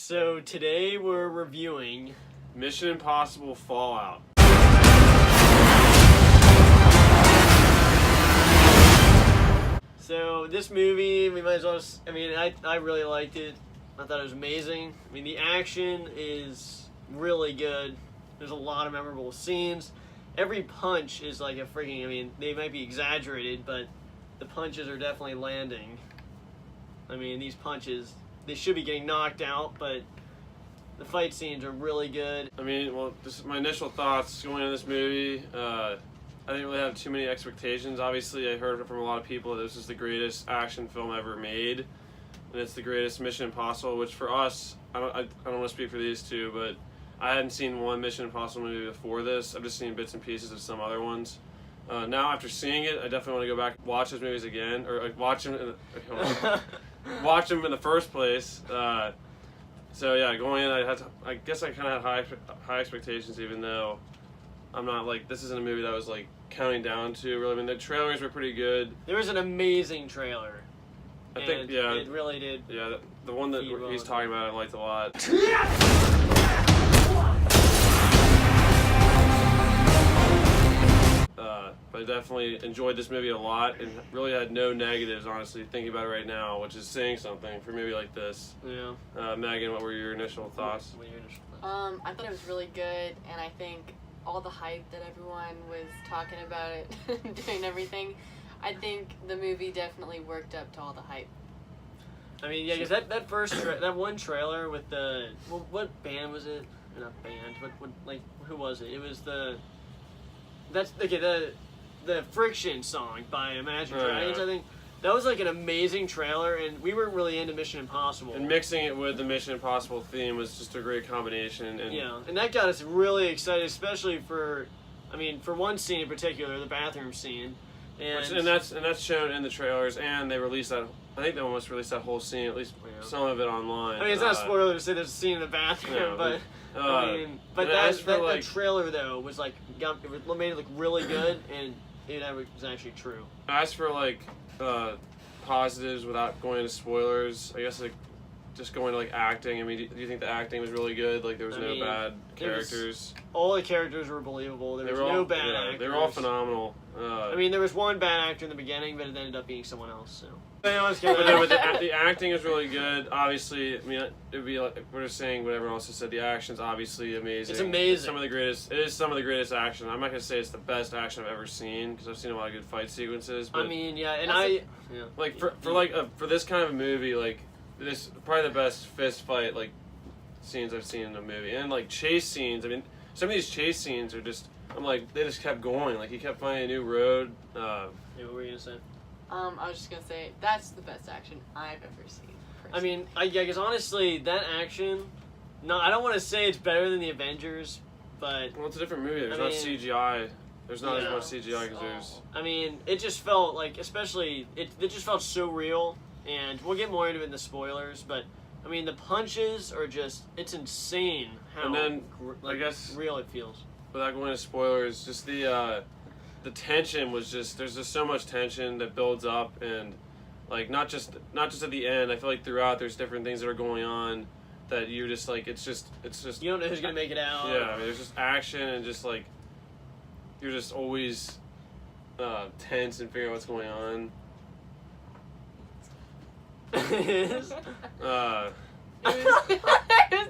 So today we're reviewing Mission Impossible Fallout. So this movie, we might as well. I really liked it. I thought it was amazing. I mean, the action is really good. There's a lot of memorable scenes. Every punch is like a freaking. I mean, they might be exaggerated, but the punches are definitely landing. I mean, these punches, they should be getting knocked out, but the fight scenes are really good. I mean, well, this is my initial thoughts going into this movie. I didn't really have too many expectations. Obviously, I heard from a lot of people that this is the greatest action film ever made, and it's the greatest Mission Impossible. Which for us, I don't want to speak for these two, but I hadn't seen one Mission Impossible movie before this. I've just seen bits and pieces of some other ones. Now, after seeing it, I definitely want to go back and watch those movies again, or watch them watch them in the first place. So yeah, going in, I guess I kind of had high expectations, even though I'm not like, this isn't a movie that I was like counting down to. Really, I mean, the trailers were pretty good. There was an amazing trailer. I think, yeah, it really did. Yeah, the one that he's talking about, I liked a lot. But I definitely enjoyed this movie a lot, and really had no negatives, honestly, thinking about it right now, which is saying something for a movie like this. Yeah. Megan, what were your initial thoughts? I thought it was really good, and I think all the hype that everyone was talking about it, doing everything, I think the movie definitely worked up to all the hype. I mean, yeah, because that one trailer with the, well, what band was it? Not band, but like, who was it? It was the Friction song by Imagine Dragons, yeah. I think. That was like an amazing trailer, and we weren't really into Mission Impossible. And mixing it with the Mission Impossible theme was just a great combination. And yeah, and that got us really excited, especially for one scene in particular, the bathroom scene. And that's shown in the trailers, and they released that. I think they almost released that whole scene, at least some of it online. I mean, it's not a spoiler to say there's a scene in the bathroom, but that trailer though was like made it look really good, and it was actually true. As for like positives, without going into spoilers, I guess like just going to like acting. I mean, do you think the acting was really good? Like there was no bad characters. All the characters were believable. There was no bad actors. They were all phenomenal. I mean, there was one bad actor in the beginning, but it ended up being someone else. So. But the acting is really good. Obviously, I mean, it'd be like we're just saying what everyone else has said. The action's obviously amazing. It's amazing. It's some of the greatest. It is some of the greatest action. I'm not gonna say it's the best action I've ever seen because I've seen a lot of good fight sequences. But I mean, yeah, and like for this kind of a movie, like this probably the best fist fight like scenes I've seen in a movie, and like chase scenes. I mean, some of these chase scenes are just. I'm like, they just kept going. Like he kept finding a new road. Yeah, what were you gonna say? I was just gonna say that's the best action I've ever seen. Personally. I mean, I guess honestly, that action. No, I don't want to say it's better than the Avengers, but it's a different movie. There's not CGI. There's not as much CGI because there's. I mean, it just felt like, especially it just felt so real, and we'll get more into it in the spoilers, but. I mean, the punches are just—it's insane how I guess real it feels. Without going into spoilers, just the tension was just—there's just so much tension that builds up, and like not just at the end. I feel like throughout there's different things that are going on that you're just like it's just you don't know who's gonna make it out. Yeah, I mean, there's just action and just like you're just always tense and figuring out what's going on. It was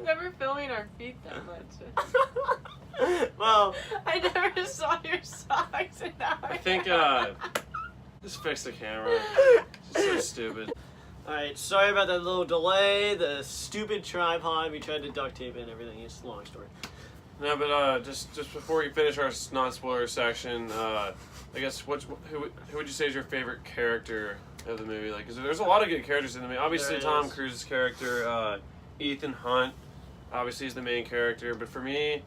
never filming our feet that much. Well, I never saw your socks, and now I think just fix the camera. It's so stupid. Alright, sorry about that little delay. The stupid tripod. We tried to duct tape it and everything. It's a long story. No, but just before we finish our non-spoiler section, I guess who would you say is your favorite character of the movie? Like, 'cause there's a lot of good characters in the movie. Obviously, Tom Cruise's character, Ethan Hunt, obviously is the main character. But for me,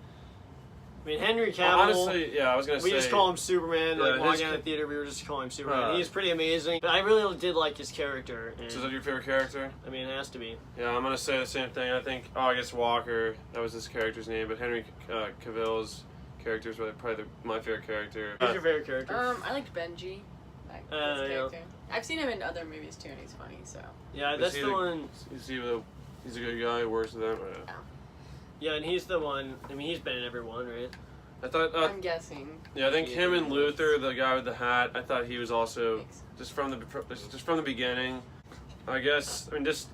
I mean, Henry Cavill. Honestly, yeah, I was gonna say. We just call him Superman. Yeah, like walking out of the theater, we were just calling him Superman. He's pretty amazing. But I really did like his character. So is that your favorite character? I mean, it has to be. Yeah, I'm gonna say the same thing. I think. I guess Walker. That was his character's name. But Henry Cavill's character is probably my favorite character. Who's your favorite character? I liked Benji. His character. I've seen him in other movies too, and he's funny. So. Yeah, that's the one. He's He's a good guy who works with them. Yeah, and he's the one. I mean, he's been in everyone, right? I thought. I'm guessing. Yeah, I think him and Yes. Luther, the guy with the hat. I thought he was also Makes sense. just from the beginning. I guess. I mean, just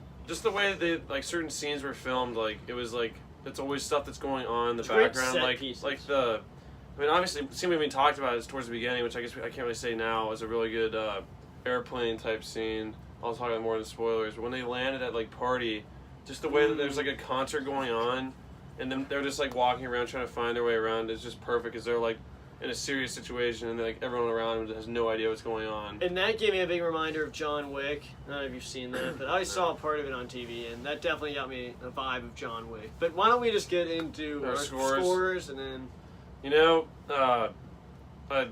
the way that they, like, certain scenes were filmed. Like, it was like it's always stuff that's going on in the It's great background. set Like pieces. like the. I mean, obviously, the scene we talked about is towards the beginning, which I guess I can't really say now is a really good airplane type scene. I'll talk about more in the spoilers. But when they landed at like party, just the way that there's like a concert going on, and then they're just like walking around trying to find their way around is just perfect because they're like in a serious situation and like everyone around them has no idea what's going on. And that gave me a big reminder of John Wick. I don't know if you've seen that, but I saw part of it on TV, and that definitely got me a vibe of John Wick. But why don't we just get into Our our scores. scores and then. You know,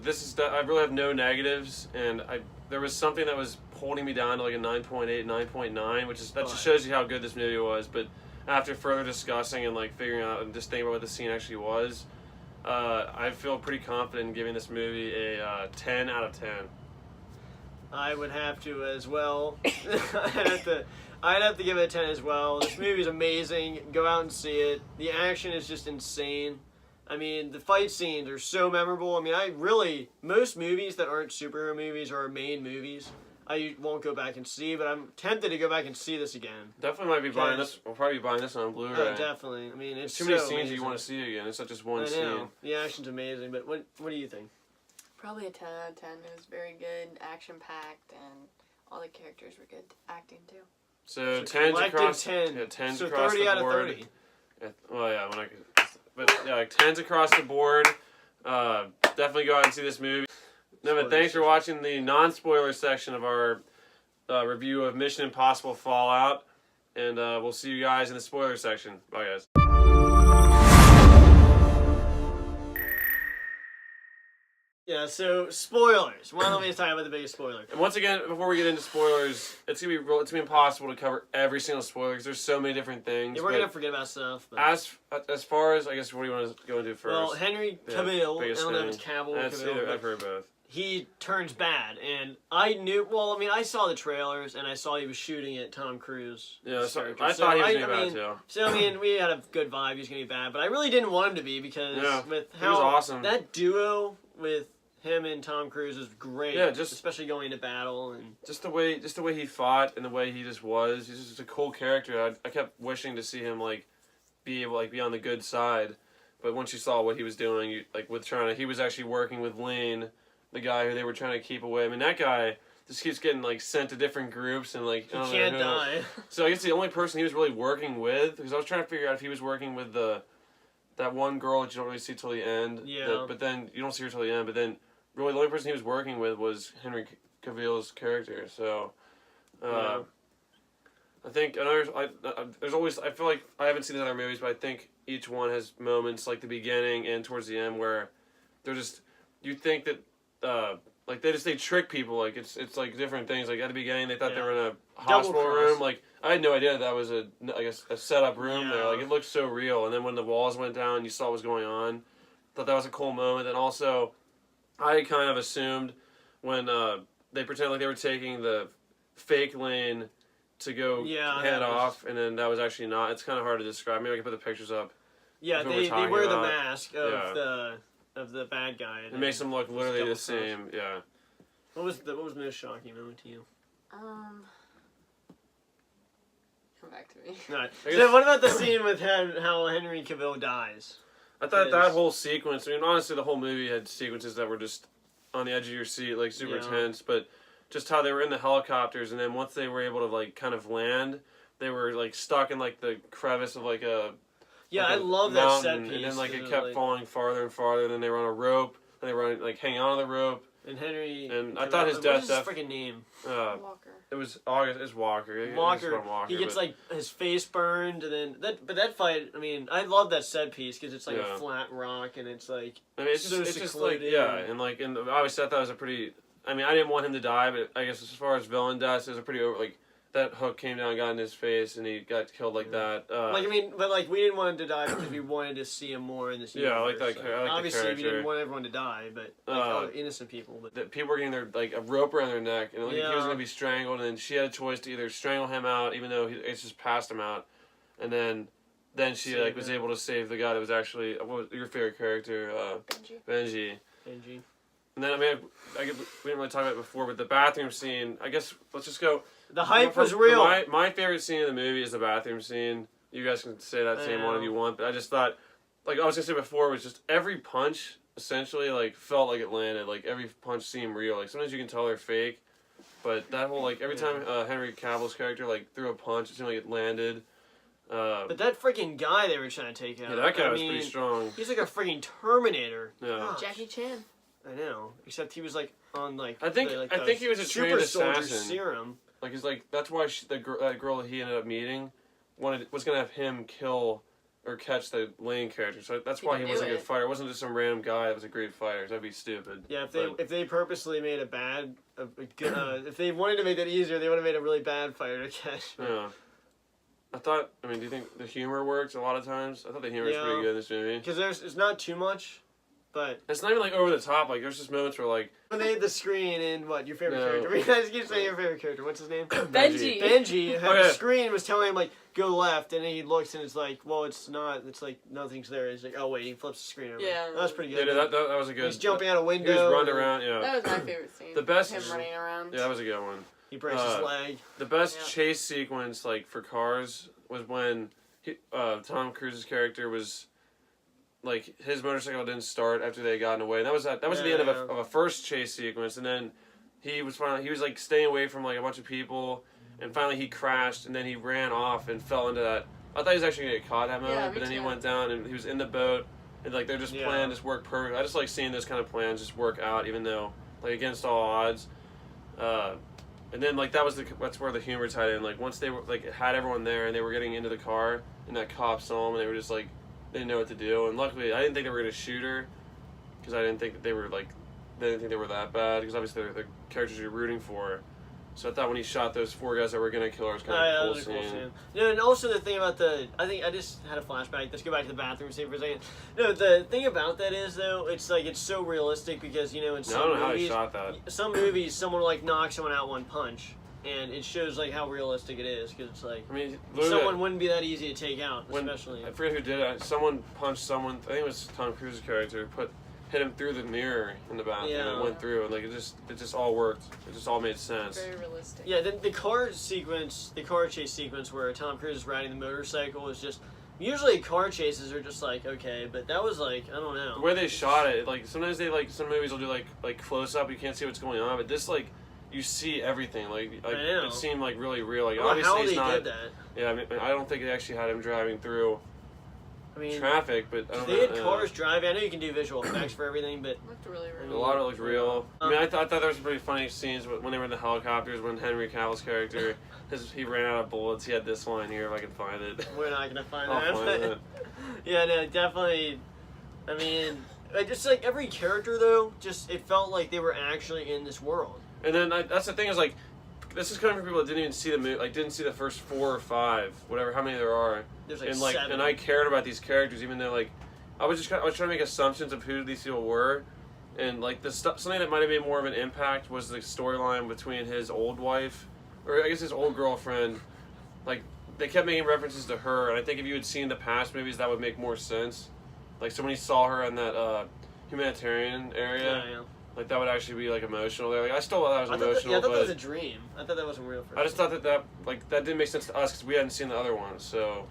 this is I really have no negatives, and there was something that was holding me down to like a 9.8, 9.9, which is that just shows you how good this movie was. But after further discussing and like figuring out and just thinking about what the scene actually was, I feel pretty confident in giving this movie a 10 out of 10. I would have to as well. I'd have to give it a 10 as well. This movie's amazing. Go out and see it. The action is just insane. I mean, the fight scenes are so memorable. I mean, most movies that aren't superhero movies or main movies, I won't go back and see, but I'm tempted to go back and see this again. Definitely might be buying Because- this. We'll probably be buying this on Blu-ray. Oh, definitely. I mean, it's There's too many so scenes amazing. you want to see again. It's not just I one know. scene. The action's amazing, but what do you think? Probably a 10 out of 10. It was very good, action packed, and all the characters were good acting too. So So 10s collective across. 10. Yeah, 10s So across 30 the out of board. 30. Yeah, well, yeah, but yeah, like 10s across the board. Definitely go out and see this movie. No, but Spoiler thanks for section. watching the non-spoiler section of our review of Mission Impossible Fallout, and we'll see you guys in the spoiler section. Bye, guys. Yeah, so spoilers. Why don't we just talk about the biggest spoiler? And once again, before we get into spoilers, it's gonna be impossible to cover every single spoiler because there's so many different things. Yeah, we're but gonna forget about stuff. But... as far as I guess, what do you want to go into first? Well, Henry Yeah, Cavill, I biggest don't know if thing. it's Cavill or That's Cavill, either, but I've heard both. he turns bad, and I knew. Well, I mean, I saw the trailers, and I saw he was shooting at Tom Cruise. Yeah, so, character. I thought he was I gonna be bad mean, too. So I mean, we had a good vibe. He was gonna be bad, but I really didn't want him to be because Yeah, with he was how awesome. that duo with him and Tom Cruise is great. Yeah, just- especially going into battle and. Just the way he fought and the way he just was. He's just a cool character. I kept wishing to see him like be on the good side, but once you saw what he was doing, he was actually working with Lane, the guy who they were trying to keep away. I mean, that guy just keeps getting like sent to different groups and like He I don't know can't who. die. So I guess the only person he was really working with, because I was trying to figure out if he was working with that one girl that you don't really see till the end. Yeah. But then you don't see her till the end. But then really the only person he was working with was Henry Cavill's character. So Yeah. I think there's always, I feel like I haven't seen the other movies, but I think each one has moments like the beginning and towards the end where they're just, you think that like they trick people, like it's like different things. Like at the beginning they thought they were in a hospital cross. room. Like I had no idea that was a setup room there. Yeah. Like it looked so real. And then when the walls went down and you saw what was going on, thought that was a cool moment. And also I kind of assumed when they pretended like they were taking the fake Lane to go Yeah, head that was- off, and then that was actually not. It's kind of hard to describe. Maybe I can put the pictures up. Yeah, That's what we're they talking wear the about. mask of Yeah. the bad guy. It makes them look literally double the same. Yeah. What was the most shocking moment to you? Come back to me. Alright. I guess- So what about the scene with how Henry Cavill dies? I thought Yes. that whole sequence. I mean, honestly, the whole movie had sequences that were just on the edge of your seat, like super Yeah. tense. But just how they were in the helicopters, and then once they were able to like kind of land, they were like stuck in like the crevice of like a Yeah, like I a love that set mountain, piece. and then like it was, kept falling farther and farther. Then they were on a rope, and they were like hanging on to the rope. And Henry. And I Cavill- thought his what death is his def- freaking name? Walker. It was August. It's Walker. It was Walker. from Walker. He gets but- like his face burned, and then that fight. I mean, I love that set piece because it's like Yeah. a flat rock, and it's like I mean, it's so just like secluded. and obviously I thought it was a pretty. I mean, I didn't want him to die, but I guess as far as villain deaths, it was a pretty like that hook came down, and got in his face, and he got killed like that. Like I mean, but like we didn't want him to die because we wanted to see him more in this. Yeah, I like universe, that so. char- I like the Obviously, we character. didn't want everyone to die, but like all the innocent people. But that people were getting their like a rope around their neck, and like, he was Yeah. gonna be strangled, and she had a choice to either strangle him out, even though it's just passed him out, and then she like was Save him. able to save the guy that was actually what was your favorite character, Benji. Benji. And then I mean, we didn't really talk about it before, but the bathroom scene. I guess let's just go. The hype was real. My favorite scene in the movie is the bathroom scene. You guys can say that same one if you want, but I just thought, like I was gonna say before, was just every punch essentially like felt like it landed. Like every punch seemed real. Like sometimes you can tell they're fake, but that whole like every time Henry Cavill's character like threw a punch, it seemed like it landed. But that freaking guy they were trying to take out. Yeah, that guy I was mean, pretty strong. He's like a freaking Terminator. Yeah. Gosh. Jackie Chan. I know. Except he was like on like I think he was a super trained soldier assassin. serum. Like he's like that's why that girl that he ended up meeting was gonna have him kill or catch the Lane character. So that's why he was a good fighter. It wasn't just some random guy that was a great fighter. That'd be stupid. Yeah, if they purposely made a bad, if they wanted to make that easier, they would have made a really bad fighter to catch. Yeah. I mean, do you think the humor works a lot of times? I thought the humor was pretty good in this movie. Because it's not too much, but it's not even like over the top. Like there's just moments where like when they had the screen and what your favorite character. I just keep saying your favorite character. What's his name? Benji. Benji had the screen was telling him like go left, and then he looks and it's like, well, it's not. It's like nothing's there. He's like, oh wait, he flips the screen over. Yeah, that was pretty good. Yeah, that was a good. He's jumping out a window. He was running around. Yeah, that was my favorite scene. The best. Him running around. Yeah, that was a good one. He breaks his leg. The best chase sequence, like for cars, was when Tom Cruise's character was, like, his motorcycle didn't start after they had gotten away. And that was at the end of a first chase sequence, and then he was like staying away from like a bunch of people, and finally he crashed, and then he ran off and fell into that. I thought he was actually gonna get caught that moment, but then he went down and he was in the boat, and like they're just plan just worked perfect. I just like seeing this kind of plans just work out, even though like against all odds. And then like that's where the humor tied in. Like once they were like had everyone there and they were getting into the car and that cop saw them and they were just like they didn't know what to do. And luckily I didn't think they were gonna shoot her because I didn't think that they were that bad because obviously they're the characters you're rooting for. So I thought when he shot those 4 guys that were gonna kill her, it was kind of a cool scene. No, and also the thing about I think I just had a flashback. Let's go back to the bathroom scene for a second. No, the thing about that is though, it's like it's so realistic because in some I don't know movies, how he shot that. Some movies, someone like knocks someone out one punch, and it shows like how realistic it is because it's like someone wouldn't be that easy to take out, especially. I forget who did it. Someone punched someone. I think it was Tom Cruise's character. Hit him through the mirror in the bathroom and it went through and like it just all worked. It just all made sense. Very realistic. Yeah, the car chase sequence where Tom Cruise is riding the motorcycle is just usually car chases are just like okay, but that was like I don't know. The way they shot it, like sometimes some movies will do like close up, you can't see what's going on, but this like you see everything. Like it seemed like really real. Like obviously how he's they not. did that. Yeah, I mean I don't think they actually had him driving through. Traffic, but I don't know. They had cars driving. I know you can do visual effects for everything, but it looked really real. A lot of it looked real. I mean, I thought there was some pretty funny scenes when they were in the helicopters when Henry Cavill's character, he ran out of bullets. He had this line here, if I can find it. We're not gonna find I'll that. find it. Yeah, no, definitely. I mean, just like every character though, just it felt like they were actually in this world. And then that's the thing is like. This is coming from people that didn't even see the movie, like didn't see the first 4 or 5, whatever, how many there are. There's like and 7. And I cared about these characters, even though like, I was trying to make assumptions of who these people were, and like something that might have made more of an impact was the storyline between his old wife, or I guess his old girlfriend. Like they kept making references to her, and I think if you had seen the past movies, that would make more sense. Like so when you saw her in that humanitarian area. Yeah. Like that would actually be like emotional there. Like I still thought that was emotional. I thought that was a dream. I thought that wasn't real. I just thought that didn't make sense to us because we hadn't seen the other one. So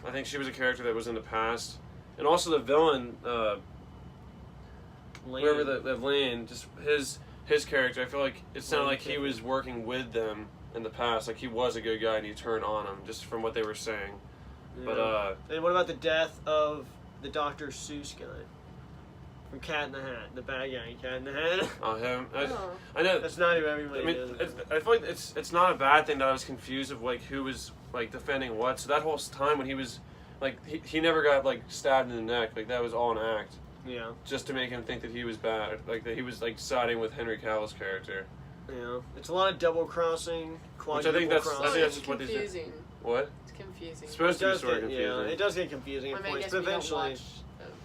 I think she was a character that was in the past, and also the villain, whoever the Lane, just his character. I feel like it sounded like he was working with them in the past. Like he was a good guy and he turned on them just from what they were saying. Yeah. But and what about the death of the Dr. Seuss guy? From Cat in the Hat, the bad guy in Cat in the Hat. Oh, him. I know. That's not even everybody. I mean, I feel like it's not a bad thing that I was confused of like who was like defending what. So that whole time when he was like he never got like stabbed in the neck. Like that was all an act. Yeah. Just to make him think that he was bad, like that he was like siding with Henry Cavill's character. Yeah. It's a lot of double crossing, quadruple crossing. I think that's just what they do. What? It's confusing. It's supposed to be sort of confusing. Yeah, it does get confusing at points, but eventually.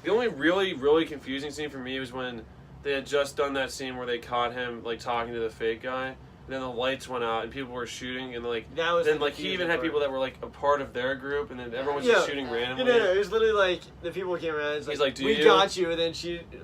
The only really confusing scene for me was when they had just done that scene where they caught him like talking to the fake guy, and then the lights went out and people were shooting and like That was then the like he even had confusing people part. that were like a part of their group and then everyone was Yeah. just shooting No, randomly. No, it was literally like the people came around. It's He's like, like, "Do we you?" got you, and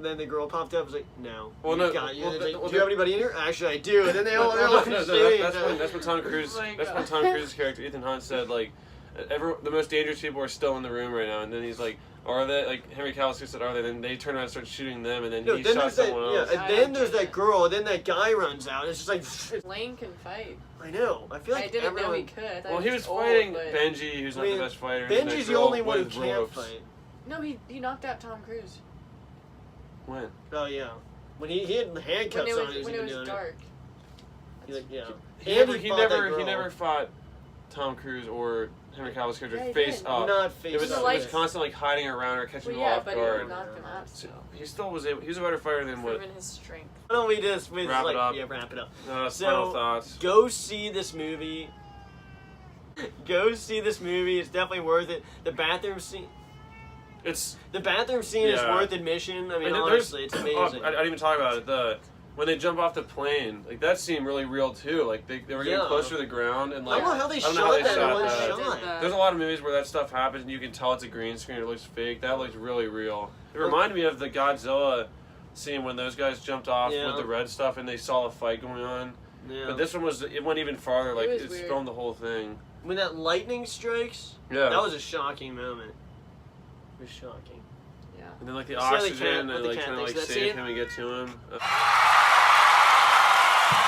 then the girl popped up. Was like, no, Well, we no, got you. well, And it's like, well, do you have anybody in here? Actually, I do. And then they all they're No, like no, shooting. that's when Tom Cruise. Oh my That's when God. Tom Cruise's character Ethan Hunt said like, the most dangerous people are still in the room right now, and then he's like, are they? Like Henry Cavill said, are they? Then they turn around and start shooting them, and then No, he then shot there's that, someone else. yeah, and I then don't there's get that it. girl, and then that guy runs out. It's just like, Lane can fight. I know. I feel like I didn't everyone. know he could. I thought Well, he was old, fighting but- Benji, who's not I mean, the best fighter. and then that Benji's the girl only one who with can't ropes. fight. No, he knocked out Tom Cruise When? Oh yeah, when he had the handcuffs when it on, was he was when it even was doing dark. He's like, yeah. He And never, he he fought that never, he girl. never fought Tom Cruise or Henry Cavill's character Yeah, he face did. up. Not face It was, The it was lights- constantly like hiding around or catching Well, him yeah, off but guard. he knocked him out. So So. he still was able. He was a better fighter than what. Proven his strength. Why don't we just Wrap it like, up. Yeah, wrap it up. So- Final thoughts. Go see this movie. Go see this movie. It's definitely worth it. The bathroom scene. It's. The bathroom scene is Yeah. worth admission. I mean, and there's- honestly, it's oh, amazing. I didn't even talk about it. When they jump off the plane, like that seemed really real too. Like they were getting Yeah. closer to the ground and I like don't know how they I don't shot know how they that in shot one that. shot. There's a lot of movies where that stuff happens and you can tell it's a green screen. It looks fake. That looks really real. It reminded me of the Godzilla scene when those guys jumped off Yeah. with the red stuff and they saw a fight going on. Yeah. But this one it went even farther. Like was it's weird. filmed the whole thing. When that lightning strikes, Yeah. that was a shocking moment. It was shocking. Yeah. And then like the See how the oxygen cat- and what the like cat trying to thinks like of that save scene? him and get to him.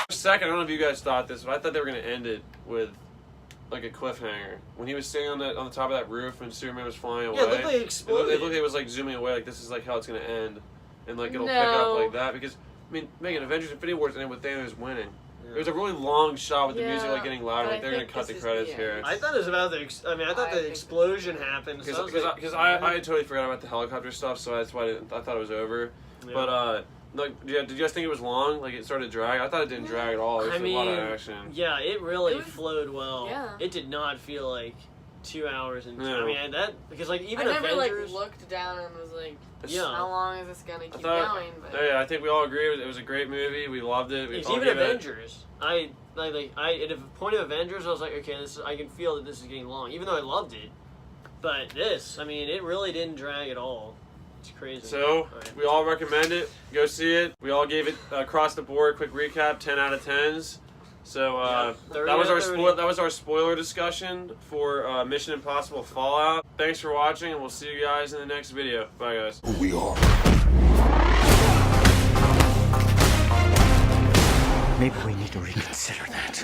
Second, I don't know if you guys thought this, but I thought they were gonna end it with like a cliffhanger when he was sitting on the top of that roof and Superman was flying away. Yeah, it looked like it It exploded. looked like it was like zooming away, like this is like how it's gonna end, and like it'll pick No. up like that because I mean, Megan, Avengers: Infinity War ended with Thanos winning. Yeah. It was a really long shot with the music like Yeah, getting louder. but Like I they're gonna think cut this the is credits the here. end. I thought it was about the. I think think the explosion happened. So I was like, Because I had totally forgot about the helicopter stuff, so that's why I thought it was over. Yeah. But like, did you guys think it was long? Like it started to drag? I thought it didn't drag at all. It was I a lot of mean, action. yeah, it really It was- flowed well. yeah. It did not feel like 2 hours and No. I mean that because like even I never Avengers. like looked down and was like, Yeah. how long is this gonna I keep thought, going? But yeah, I think we all agree it was a great movie. We loved it. We It's all even gave it- Avengers. I at the point of Avengers, I was like, okay, this is, I can feel that this is getting long, even though I loved it. But this, I mean, it really didn't drag at all. It's crazy. So Alright. we all recommend it. Go see it. We all gave it across the board. Quick recap: 10 out of 10s. So Yeah, 30 that was out our of 30. that was our spoiler discussion for Mission Impossible Fallout. Thanks for watching, and we'll see you guys in the next video. Bye, guys. Who we are. Maybe we need to reconsider that.